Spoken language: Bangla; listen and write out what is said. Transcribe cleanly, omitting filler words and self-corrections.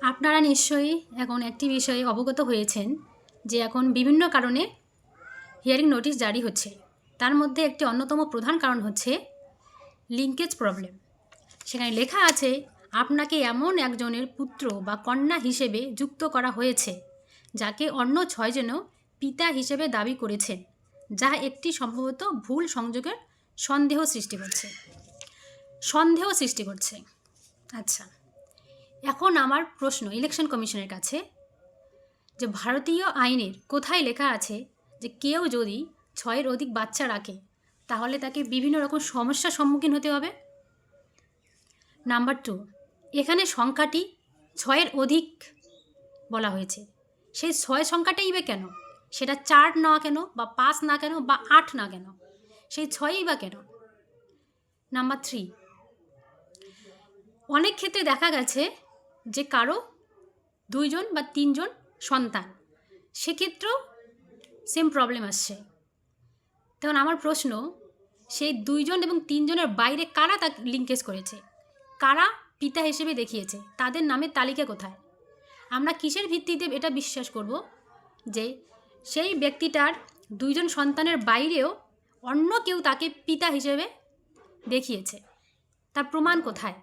আপনারা নিশ্চয়ই এখন একটি বিষয়ে অবগত হয়েছেন যে এখন বিভিন্ন কারণে হিয়ারিং নোটিশ জারি হচ্ছে। তার মধ্যে একটি অন্যতম প্রধান কারণ হচ্ছে লিঙ্কেজ প্রবলেম। সেখানে লেখা আছে আপনাকে এমন একজনের পুত্র বা কন্যা হিসেবে যুক্ত করা হয়েছে যাকে অন্য 6 জন পিতা হিসেবে দাবি করেছেন, যা একটি সম্ভবত ভুল সংযোগের সন্দেহ সৃষ্টি করছে। আচ্ছা, এখন আমার প্রশ্ন ইলেকশন কমিশনের কাছে যে ভারতীয় আইনের কোথায় লেখা আছে যে কেউ যদি 6-এর অধিক বাচ্চা রাখে তাহলে তাকে বিভিন্ন রকম সমস্যার সম্মুখীন হতে হবে। নাম্বার 2, এখানে সংখ্যাটি 6-এর অধিক বলা হয়েছে, সেই 6 সংখ্যাটাই বা কেন? সেটা 4 না কেন, বা 5 না কেন, বা 8 না কেন? সেই 6ই বা কেন? নাম্বার 3, অনেক ক্ষেত্রে দেখা গেছে যে কারো 2 জন বা 3 জন সন্তান, সেক্ষেত্রেও সেম প্রবলেম আসছে। তখন আমার প্রশ্ন, সেই 2 জন এবং 3 জনের বাইরে কারা তা লিঙ্কেজ করেছে, কারা পিতা হিসেবে দেখিয়েছে, তাদের নামের তালিকা কোথায়? আমরা কিসের ভিত্তিতে এটা বিশ্বাস করব যে সেই ব্যক্তিটার 2 জন সন্তানের বাইরেও অন্য কেউ তাকে পিতা হিসেবে দেখিয়েছে? তার প্রমাণ কোথায়?